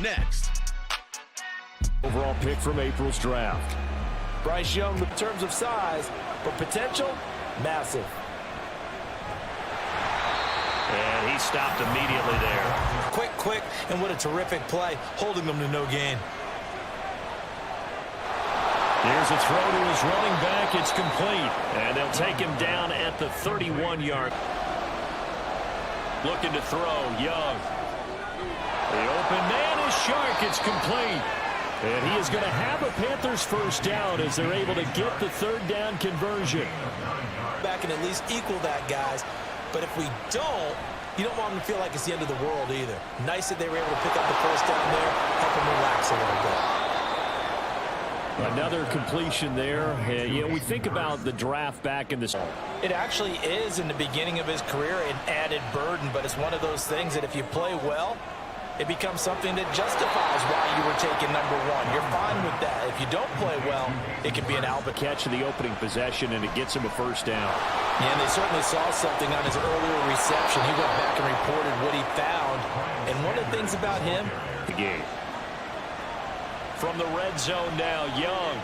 next. Overall pick from April's draft. Bryce Young in terms of size, but potential, massive. And he stopped immediately there. Quick, and what a terrific play, holding them to no gain. Here's a throw to his running back. It's complete. And they'll take him down at the 31-yard. Looking to throw, Young. The open man is Shark. It's complete. And he is going to have a Panthers first down as they're able to get the third down conversion. Back and at least equal that, guys. But if we don't, you don't want them to feel like it's the end of the world either. Nice that they were able to pick up the first down there, help them relax a little bit. Another completion there. You know, we think about the draft back in this. It actually is, in the beginning of his career, an added burden, but it's one of those things that if you play well, it becomes something that justifies why you were taken number one. You're fine with that. If you don't play well, it can be an albatross. Catch of the opening possession, and it gets him a first down. Yeah, and they certainly saw something on his earlier reception. He went back and reported what he found. And one of the things about him, the game. From the red zone now, Young.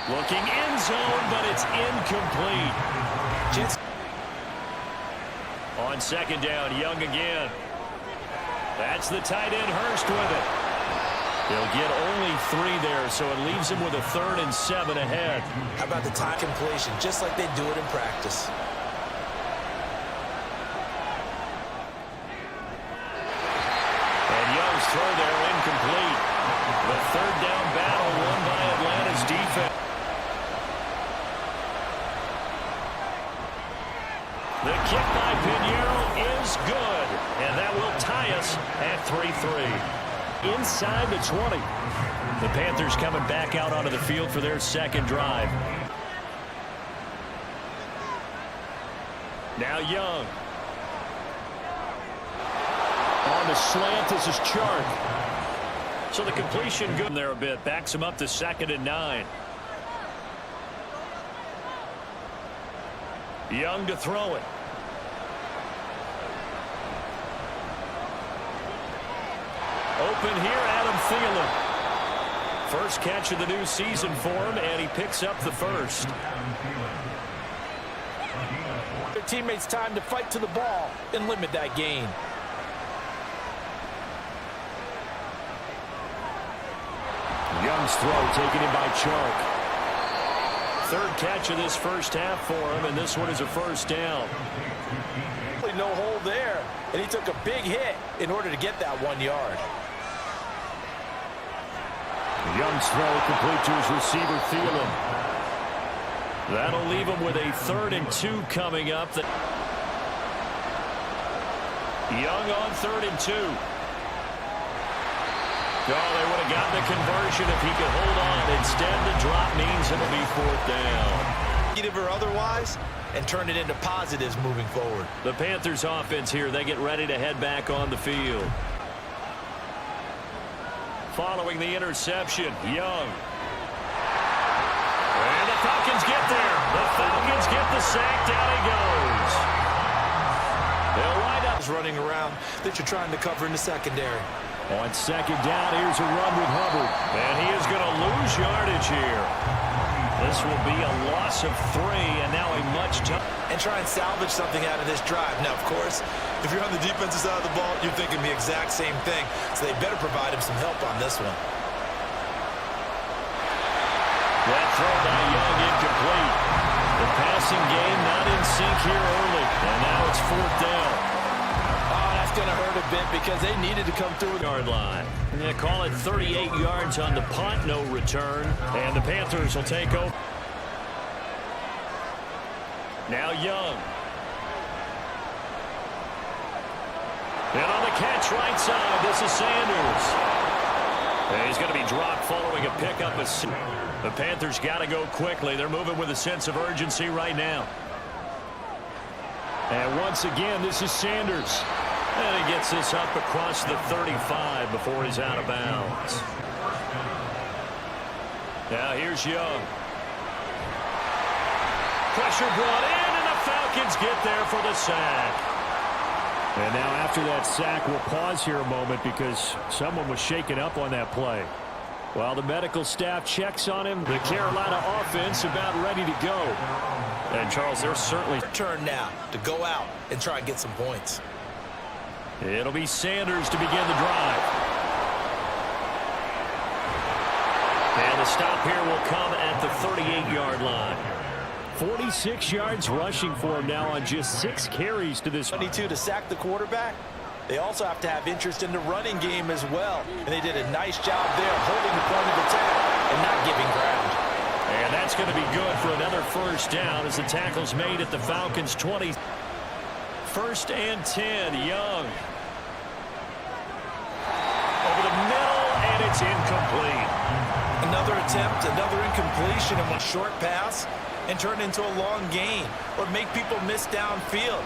Looking end zone, but it's incomplete. On second down, Young again. That's the tight end, Hurst, with it. They'll get only 3 there, so it leaves him with a 3rd and 7 ahead. How about the time completion, just like they do it in practice. And Young's throw there incomplete. The 3rd down battle won by Atlanta's defense. The kick by Pinheiro is good, and that will tie us at 3-3. Inside the 20. The Panthers coming back out onto the field for their second drive. Now Young. On the slant, this is Chark. So the completion good there a bit. Backs him up to 2nd and 9. Young to throw it. Open here, Adam Thielen. First catch of the new season for him, and he picks up the first. Their teammates time to fight to the ball and limit that gain. Young's throw taken in by Chark. 3rd catch of this first half for him, and this one is a first down. No hole there, and he took a big hit in order to get that 1 yard. Young's throw complete to his receiver, Thielen. That'll leave him with a 3rd and 2 coming up. Young on 3rd and 2. Oh, they would have gotten the conversion if he could hold on. Instead, the drop means it'll be 4th down. Negative or otherwise, and turn it into positives moving forward. The Panthers offense here, they get ready to head back on the field. Following the interception, Young. And the Falcons get there. The Falcons get the sack. Down he goes. They'll wind up Running around that you're trying to cover in the secondary. on 2nd down. Here's a run with Hubbard. And he is going to lose yardage here. This will be a loss of 3, and now a much tougher. And try and salvage something out of this drive. Now, of course, if you're on the defensive side of the ball, you're thinking the exact same thing. So they better provide him some help on this one. That throw by Young incomplete. The passing game not in sync here early. And now it's 4th down. Oh, that's going to hurt a bit because they needed to come through the Yard line. And they call it 38 yards on the punt, no return. And the Panthers will take over. Now Young. And on the catch right side, this is Sanders. And he's going to be dropped following a pickup. The Panthers got to go quickly. They're moving with a sense of urgency right now. And once again, this is Sanders. And he gets this up across the 35 before he's out of bounds. Now here's Young. Pressure brought in, and the Falcons get there for the sack. And now after that sack, we'll pause here a moment because someone was shaken up on that play. While the medical staff checks on him, the Carolina offense about ready to go. And, Charles, they're certainly... Turn now to go out and try and get some points. It'll be Sanders to begin the drive. And the stop here will come at the 38-yard line. 46 yards rushing for him now on just 6 carries to this. 22 to sack the quarterback. They also have to have interest in the running game as well. And they did a nice job there holding the point of attack and not giving ground. And that's going to be good for another first down as the tackle's made at the Falcons' 20. 1st and 10, Young. Over the middle, and it's incomplete. Another attempt, another incompletion, and one short pass and turn into a long gain or make people miss downfield.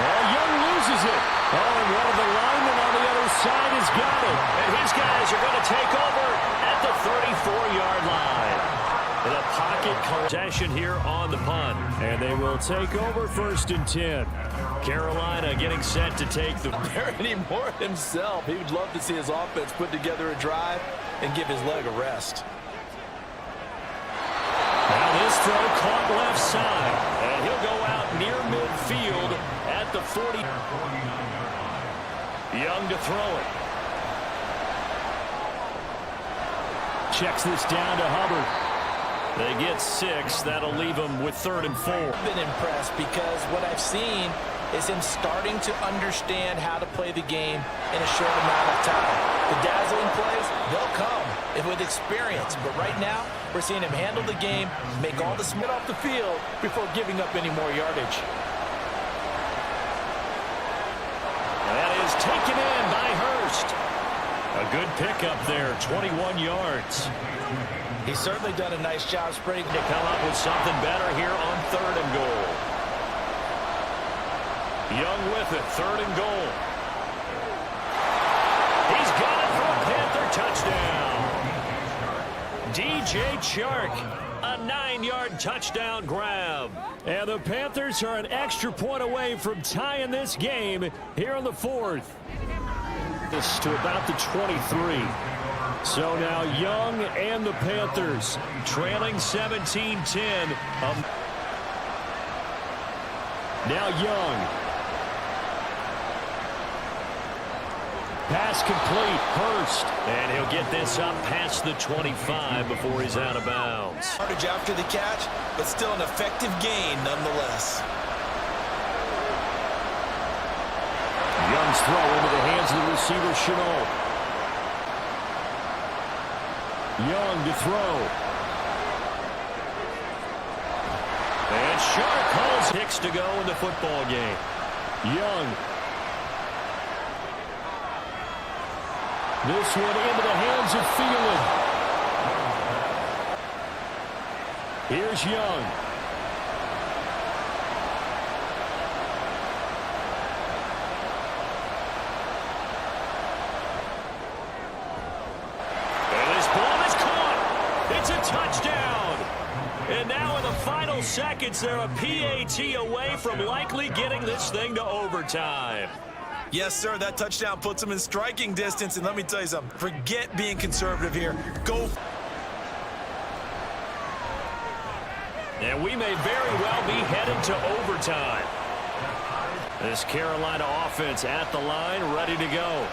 Oh, Young loses it. Oh, and one of the linemen on the other side has got it. And his guys are going to take over at the 34-yard line. In a pocket possession here on the punt. And they will take over 1st and 10. Carolina getting set to take the... There anymore himself. He would love to see his offense put together a drive and give his leg a rest. Now this throw caught left side. And he'll go out near midfield at the 40. Young to throw it. Checks this down to Hubbard. They get 6. That'll leave them with 3rd and 4. I've been impressed because what I've seen is him starting to understand how to play the game in a short amount of time. The dazzling plays, they'll come with experience. But right now, we're seeing him handle the game, make all the spit off the field before giving up any more yardage. That is taken in by Hurst. A good pickup there, 21 yards. He's certainly done a nice job spreading To come up with something better here on 3rd and goal. Young with it, 3rd and goal. He's got it for a Panther touchdown. DJ Chark, a 9-yard touchdown grab. And the Panthers are an extra point away from tying this game here in the 4th. This to about the 23. So now Young and the Panthers trailing 17-10. Now Young. Pass complete. Hurst. And he'll get this up past the 25 before he's out of bounds. yardage after the catch, but still an effective gain nonetheless. Young's throw into the hands of the receiver, Chenault. Young to throw. And Sharp calls 6 to go in the football game. Young. This one into the hands of Thielen. Here's Young. Touchdown! And now in the final seconds, they're a PAT away from likely getting this thing to overtime. Yes, sir, that touchdown puts them in striking distance, and let me tell you something, forget being conservative here. Go. And we may very well be headed to overtime. This Carolina offense at the line, ready to go.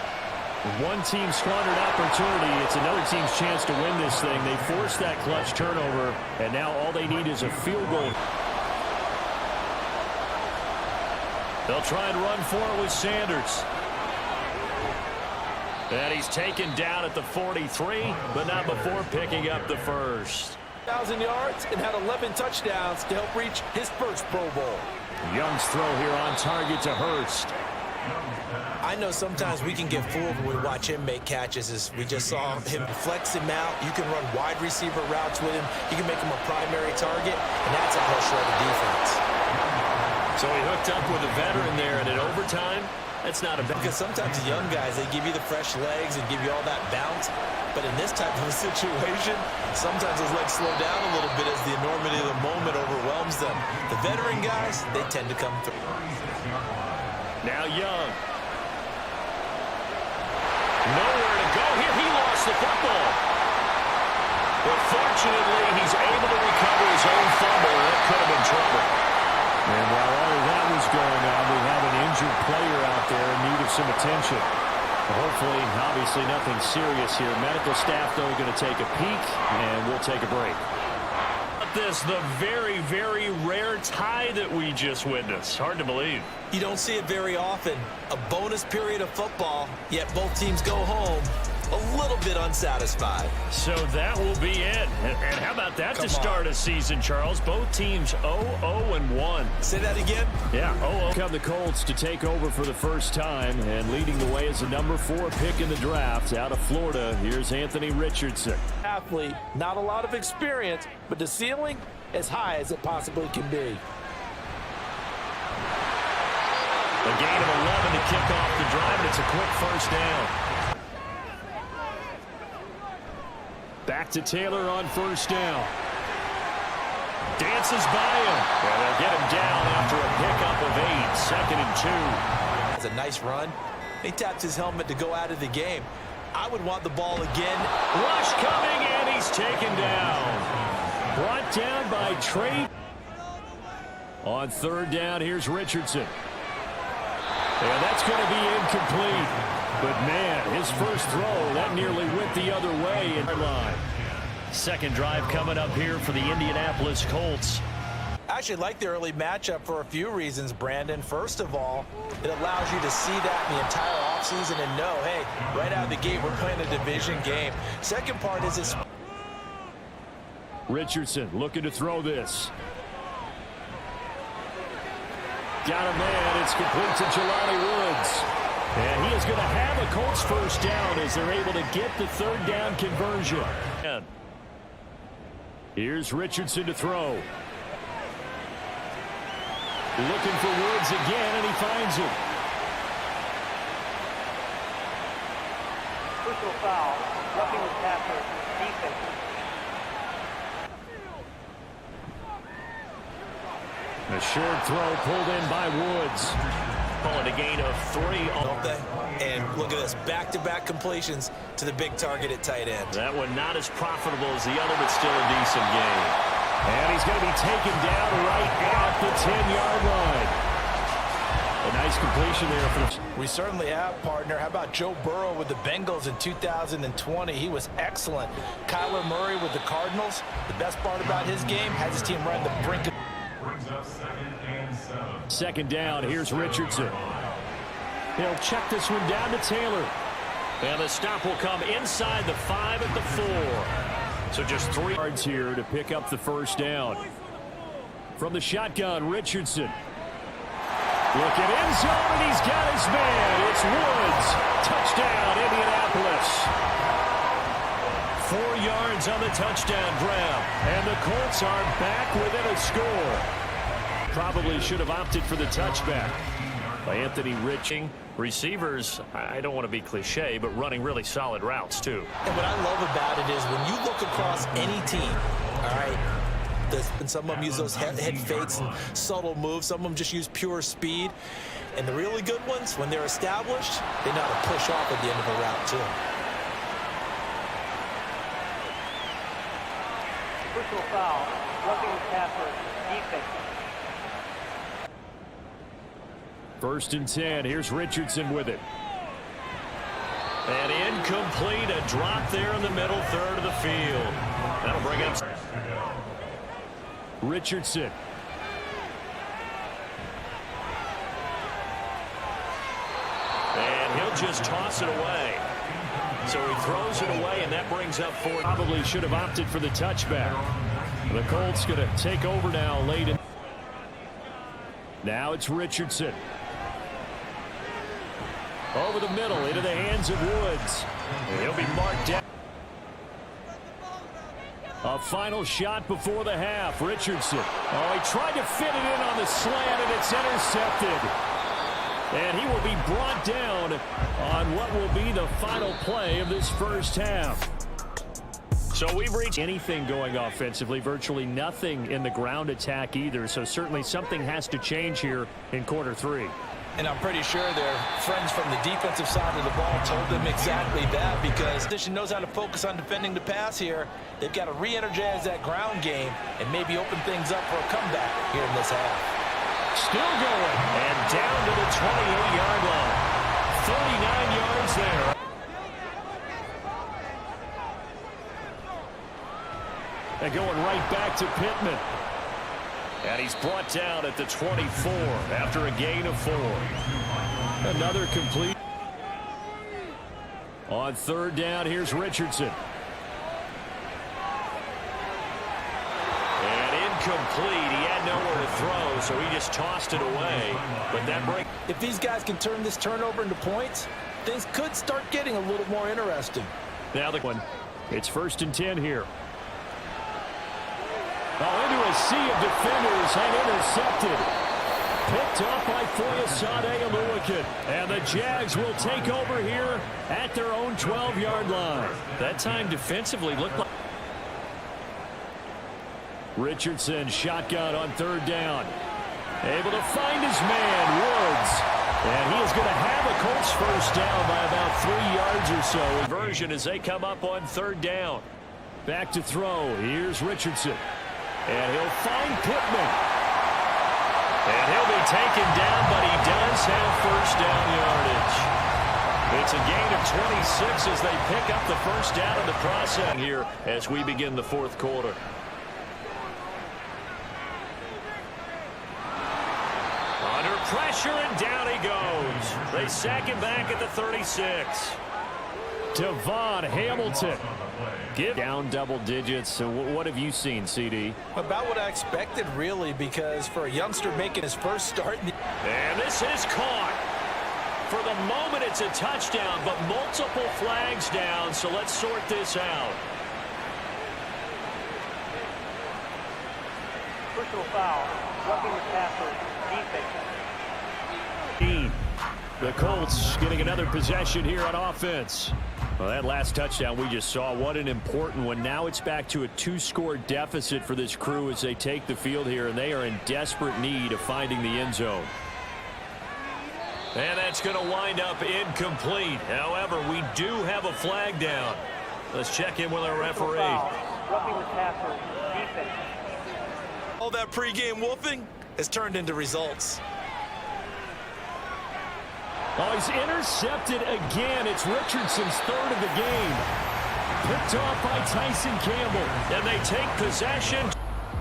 One team squandered opportunity. It's another team's chance to win this thing. They forced that clutch turnover, and now all they need is a field goal. They'll try and run for it with Sanders. And he's taken down at the 43, but not before picking up the first. 1,000 yards and had 11 touchdowns to help reach his first Pro Bowl. Young's throw here on target to Hurst. I know sometimes we can get fooled when we watch him make catches. As we just saw him flex him out. You can run wide receiver routes with him. You can make him a primary target, and that's a whole shred of defense. So he hooked up with a veteran there, and in overtime, that's not a bad. Because sometimes the young guys, they give you the fresh legs and give you all that bounce. But in this type of a situation, sometimes those legs slow down a little bit as the enormity of the moment overwhelms them. The veteran guys, they tend to come through. Now Young. Nowhere to go here. He lost the football. But fortunately, he's able to recover his own fumble. That could have been trouble. And while all of that was going on, we have an injured player out there in need of some attention. Hopefully, obviously nothing serious here. Medical staff, though, going to take a peek, and we'll take a break. This, the very, very rare tie that we just witnessed. Hard to believe. You don't see it very often. A bonus period of football, yet both teams go home a little bit unsatisfied. So that will be it. And how about that to start a season, Charles? Both teams 0-0-1. Say that again? Yeah, 0-0. Come the Colts to take over for the first time, and leading the way is the number 4 pick in the draft out of Florida. Here's Anthony Richardson. Athlete, not a lot of experience, but the ceiling as high as it possibly can be. A gain of 11 to kick off the drive, and it's a quick first down. Back to Taylor on first down. Dances by him. And they'll get him down after a pickup of 8. 2nd and 2. That's a nice run. He tapped his helmet to go out of the game. I would want the ball again. Rush coming, and he's taken down. Brought down by Trey. On third down, here's Richardson. And that's going to be incomplete. But, man, his first throw, that nearly went the other way in our line. Second drive coming up here for the Indianapolis Colts. I actually like the early matchup for a few reasons, Brandon. First of all, it allows you to see that in the entire offseason and know, hey, right out of the gate, we're playing a division game. Second part is this. Richardson looking to throw this. Got a man. It's complete to Jelani Woods. And he is going to have a Colts first down as they're able to get the third down conversion. Here's Richardson to throw. Looking for Woods again, and he finds him. Personal foul, roughing the passer, defense. A short throw pulled in by Woods. Calling a gain of 3. Don't they? And look at this, back-to-back completions to the big target at tight end. That one not as profitable as the other, but still a decent gain. And he's going to be taken down right at the 10-yard line. A nice completion there for the... We certainly have, partner. How about Joe Burrow with the Bengals in 2020? He was excellent. Kyler Murray with the Cardinals. The best part about his game has his team right on the brink of... Second down, here's Richardson. He'll check this one down to Taylor. And the stop will come inside the 5 at the 4. So just 3 yards here to pick up the first down. From the shotgun, Richardson. Look at end zone, and he's got his man. It's Woods. Touchdown, Indianapolis. 4 yards on the touchdown grab. And the Colts are back within a score. Probably should have opted for the touchback by Anthony Richardson. Receivers, I don't want to be cliche, but running really solid routes, too. And what I love about it is when you look across any team, all right, and some of them use those head fakes and subtle moves. Some of them just use pure speed. And the really good ones, when they're established, they know how to push off at the end of a route, too. Personal foul, roughing the passer, defense. First and 10. Here's Richardson with it. And incomplete. A drop there in the middle third of the field. That'll bring up Richardson. And he'll just toss it away. So he throws it away, and that brings up 4. Probably should have opted for the touchback. The Colts going to take over now late in. Now it's Richardson. Over the middle, into the hands of Woods. And he'll be marked down. A final shot before the half. Richardson. Oh, he tried to fit it in on the slant, and it's intercepted. And he will be brought down on what will be the final play of this first half. So we've reached anything going offensively, virtually nothing in the ground attack either. So certainly something has to change here in quarter 3. And I'm pretty sure their friends from the defensive side of the ball told them exactly that, because the position knows how to focus on defending the pass here. They've got to re-energize that ground game and maybe open things up for a comeback here in this half. Still going. And down to the 28-yard line. 39 yards there. And going right back to Pittman. And he's brought down at the 24 after a gain of 4. Another complete. On third down, here's Richardson. And incomplete. He had nowhere to throw, so he just tossed it away. But that break. If these guys can turn this turnover into points, things could start getting a little more interesting. Now the one. It's 1st and 10 here. Into a sea of defenders and intercepted. Picked off by Foyesade Aluakin. And the Jags will take over here at their own 12-yard line. That time defensively looked like. Richardson shotgun on third down. Able to find his man, Woods. And he is going to have a Colts first down by about 3 yards or so. Conversion as they come up on third down. Back to throw. Here's Richardson. And he'll find Pittman. And he'll be taken down, but he does have first down yardage. It's a gain of 26 as they pick up the first down in the process here as we begin the fourth quarter. Under pressure, and down he goes. They sack him back at the 36. Devon Hamilton. Down double digits. So what have you seen, CD? About what I expected, really, because for a youngster making his first start. And this is caught. For the moment, it's a touchdown, but multiple flags down, so let's sort this out. Personal foul. Roughing the passer. Defense. The Colts getting another possession here on offense. Well, that last touchdown we just saw, what an important one. Now it's back to a 2-score deficit for this crew as they take the field here, and they are in desperate need of finding the end zone. And that's going to wind up incomplete. However, we do have a flag down. Let's check in with our referee. Roughing the passer. Defense. All that pregame wolfing has turned into results. Oh, he's intercepted again. It's Richardson's third of the game. Picked off by Tyson Campbell. And they take possession.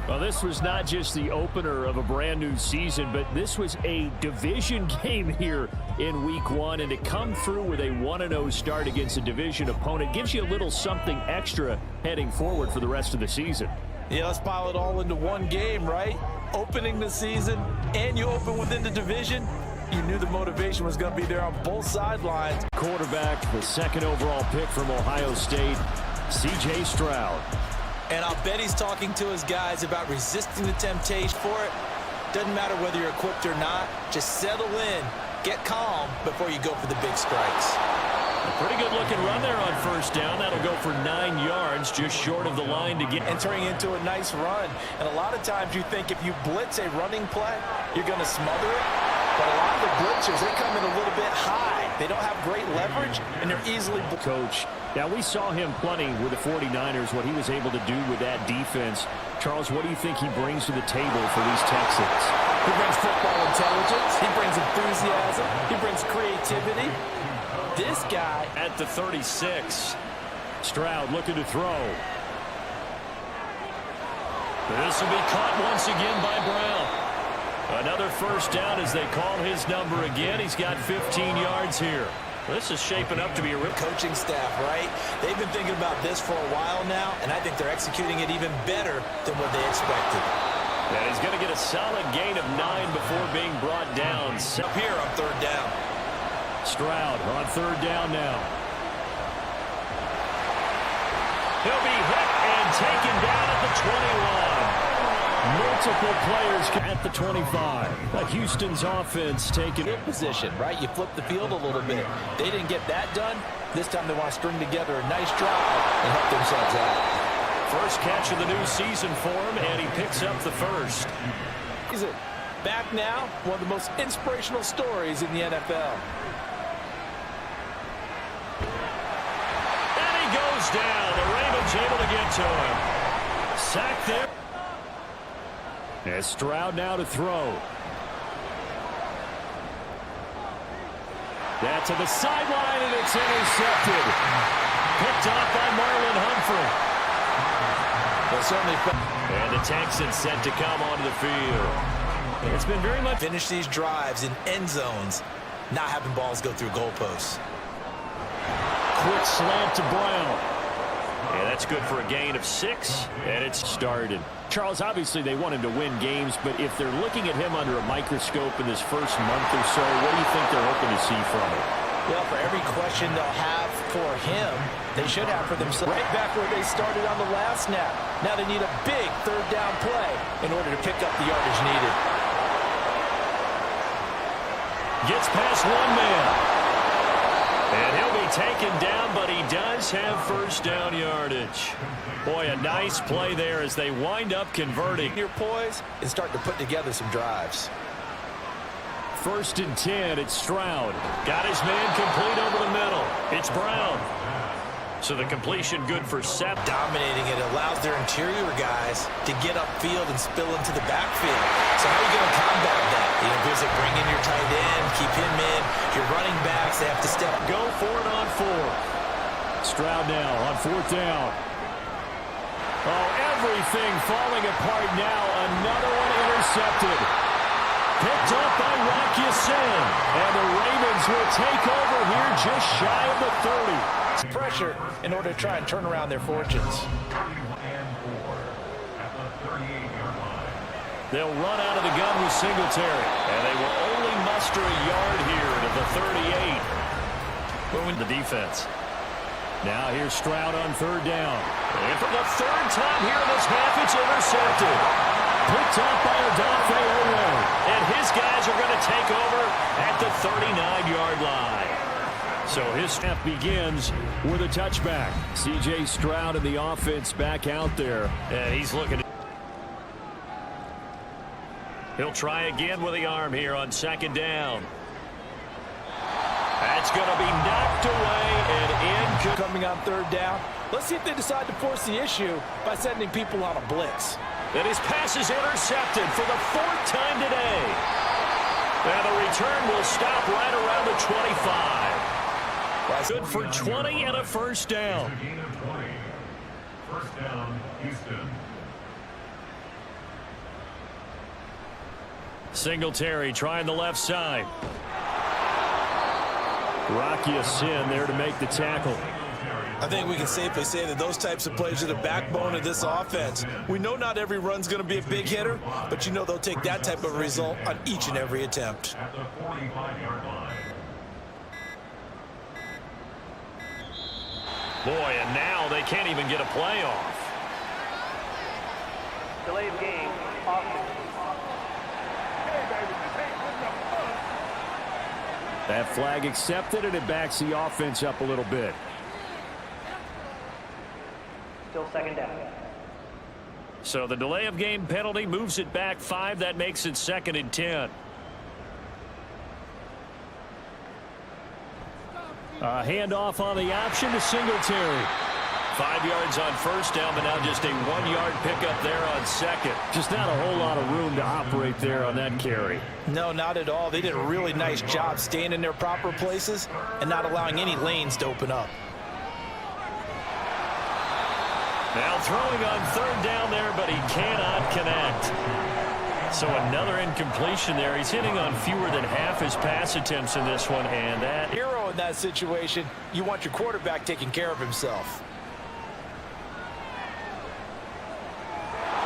Well, this was not just the opener of a brand new season, but this was a division game here in week 1. And to come through with a 1-0 start against a division opponent gives you a little something extra heading forward for the rest of the season. Yeah, let's pile it all into one game, right? Opening the season, and you open within the division. You knew the motivation was going to be there on both sidelines. Quarterback, the 2nd overall pick from Ohio State, C.J. Stroud. And I'll bet he's talking to his guys about resisting the temptation for it. Doesn't matter whether you're equipped or not. Just settle in, get calm before you go for the big strikes. A pretty good looking run there on first down. That'll go for 9 yards, just short of the line to get. Entering into a nice run. And a lot of times you think if you blitz a running play, you're going to smother it. But a lot of the blitzers, they come in a little bit high. They don't have great leverage, and they're easily. Coach, now we saw him plenty with the 49ers, what he was able to do with that defense. Charles, what do you think he brings to the table for these Texans? He brings football intelligence. He brings enthusiasm. He brings creativity. This guy at the 36. Stroud looking to throw. This will be caught once again by Brown. Another first down as they call his number again. He's got 15 yards here. This is shaping up to be a coaching staff, right? They've been thinking about this for a while now, and I think they're executing it even better than what they expected. And he's going to get a solid gain of 9 before being brought down. Up here on third down. Stroud on third down now. He'll be hit and taken down at the 21. Multiple players at the 25. Houston's offense taking field position, right? You flip the field a little bit. They didn't get that done. This time they want to string together a nice drive and help themselves out. First catch of the new season for him, and he picks up the first. Back now, one of the most inspirational stories in the NFL. And he goes down. The Ravens able to get to him. Sack there. And Stroud now to throw. That's to the sideline, and it's intercepted. Picked off by Marlon Humphrey. And the Texans set to come onto the field. It's been very much Finish these drives in end zones, not having balls go through goalposts. quick slant to Brown. Yeah, that's good for a gain of 6, and it's Started. Charles, obviously they want him to win games, but if they're looking at him under a microscope in this first month or so, what do you think they're hoping to see from him? Well, for every question they'll have for him, they should have for themselves. Right back where they started on the last snap. Now they need a big third down play in order to pick up the yardage needed. Gets past one man. And he'll be taken down, but he does have first down yardage. Boy, a nice play there as they wind up converting. Your poise and start to put together some drives. 1st and 10, it's Stroud. Got his man complete over the middle. It's Brown. So the completion good for 7. Dominating it allows their interior guys to get upfield and spill into the backfield. So how are you going to combat that? You know, there's a bring in your tight end, keep him in. Your running backs, they have to step. Go for it on 4. Stroud now on 4th down. Oh, everything falling apart now. Another one intercepted. Picked up by Richardson. And the Ravens will take over here just shy of the 30. Pressure in order to try and turn around their fortunes. They'll run out of the gun with Singletary. And they will only muster a yard here to the 38. Moving the defense. Now here's Stroud on 3rd down. And for the 3rd time here in this half, it's intercepted. Picked up by Odafe Oweh. And his guys are going to take over at the 39-yard line. So his snap begins with a touchback. C.J. Stroud and the offense back out there. And he's looking. He'll try again with the arm here on 2nd down. That's going to be knocked away and in. Coming on 3rd down. Let's see if they decide to force the issue by sending people on a blitz. And his pass is intercepted for the 4th time today. And the return will stop right around the 25. Good for 20 and a 1st down. First down, Houston. Singletary trying the left side. Richardson there to make the tackle. I think we can safely say that those types of plays are the backbone of this offense. We know not every run's going to be a big hitter, but you know they'll take that type of result on each and every attempt. At the 45-yard line. Boy, and now they can't even get a play off. Delay of game. Offense. That flag accepted, and it backs the offense up a little bit. Still 2nd down. So the delay of game penalty moves it back 5. That makes it 2nd and 10. A handoff on the option to Singletary. 5 yards on 1st down, but now just a 1-yard pickup there on 2nd. Just not a whole lot of room to operate there on that carry. No, not at all. They did a really nice job staying in their proper places and not allowing any lanes to open up. Now throwing on 3rd down there, but he cannot connect. So another incompletion there. He's hitting on fewer than half his pass attempts in this one, and that Hero in that situation, you want your quarterback taking care of himself.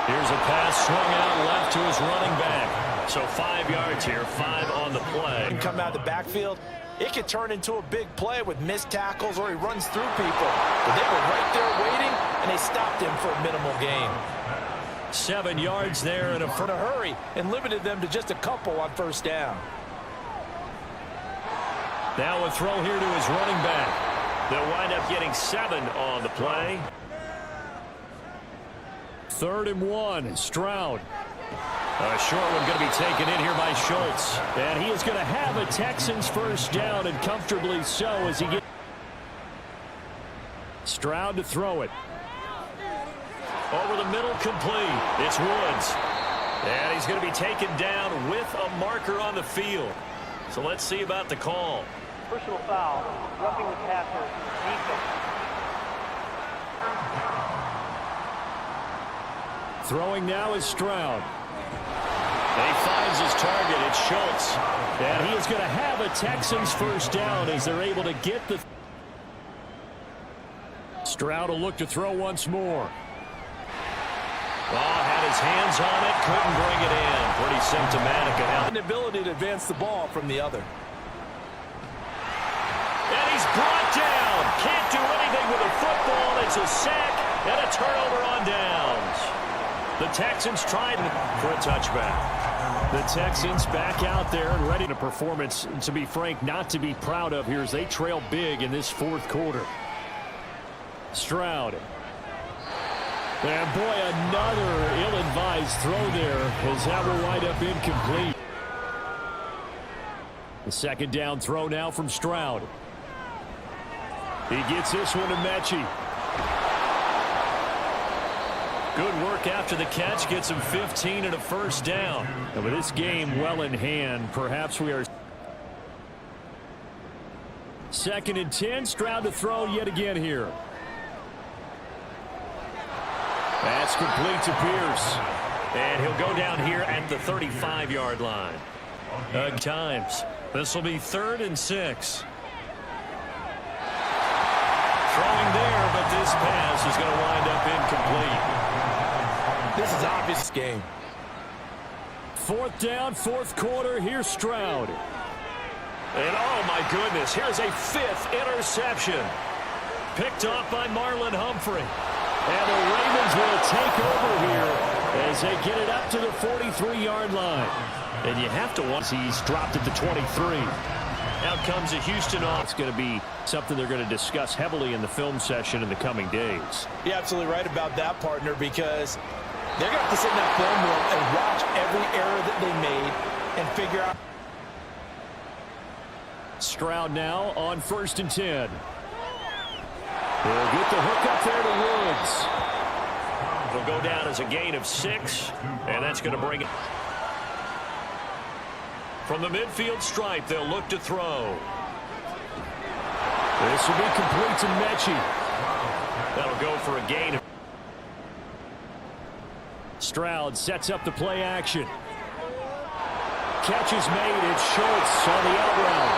Here's a pass swung out left to his running back. So 5 yards here, 5 on the play. Come out of the backfield, it could turn into a big play with missed tackles or he runs through people. But they were right there waiting, and they stopped him for a minimal gain. 7 yards there in a hurry and limited them to just a couple on 1st down. Now a throw here to his running back. They'll wind up getting 7 on the play. 3rd and 1, Stroud. A short one going to be taken in here by Schultz. And he is going to have a Texans first down, and comfortably so as he gets Stroud to throw it. Over the middle, complete. It's Woods. And he's going to be taken down with a marker on the field. So let's see about the call. Personal foul, roughing the passer, defense. Throwing now is Stroud. And he finds his target. It's Schultz. And he is going to have a Texans first down as they're able to get the... Stroud will look to throw once more. Had his hands on it, couldn't bring it in. Pretty symptomatic of how... An ability to advance the ball from the other. And he's brought down. Can't do anything with a football. It's a sack and a turnover on downs. The Texans tried for a touchback. The Texans back out there and ready. A performance, to be frank, not to be proud of here as they trail big in this fourth quarter. Stroud. And boy, another ill-advised throw there as that will wind up incomplete. The second down throw now from Stroud. He gets this one to Mechie. Good work after the catch. Gets him 15 and a first down. And with this game well in hand, perhaps we are... 2nd and 10. Stroud to throw yet again here. That's complete to Pierce. And he'll go down here at the 35-yard line. Times. This will be 3rd and 6. Throwing there, but this pass is going to wind up incomplete. This is obvious game. 4th down, 4th quarter. Here's Stroud. And oh my goodness, here's a 5th interception. Picked off by Marlon Humphrey. And the Ravens will take over here as they get it up to the 43-yard line. And you have to watch. He's dropped at the 23. Out comes a Houston off. It's going to be something they're going to discuss heavily in the film session in the coming days. You're absolutely right about that, partner, because they're going to have to sit in that film room and watch every error that they made and figure out. Stroud now on 1st and 10. They'll get the hook up there to Woods. It'll go down as a gain of 6, and that's going to bring it. From the midfield stripe, they'll look to throw. This will be complete to Mechie. That'll go for a gain. Stroud sets up the play action. Catch is made. It's Schultz on the out route.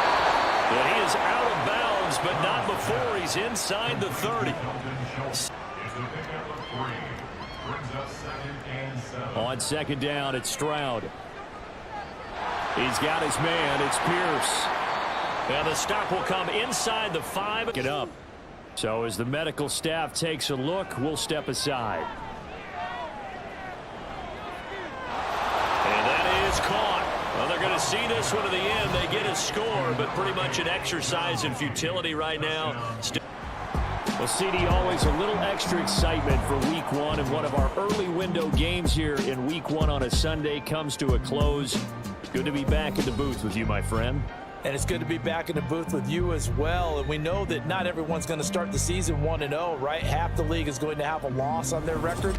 And he is out of bounds, but not before he's inside the 30. On 2nd down, it's Stroud. He's got his man. It's Pierce. And the stop will come inside the 5. Get up. So as the medical staff takes a look, we'll step aside. And that is caught. Well, they're going to see this one to the end. They get a score, but pretty much an exercise in futility right now. Well, CD, always a little extra excitement for Week 1, and one of our early window games here in Week 1 on a Sunday comes to a close. Good to be back in the booth with you, my friend. And it's good to be back in the booth with you as well. And we know that not everyone's going to start the season 1-0, right? Half the league is going to have a loss on their record.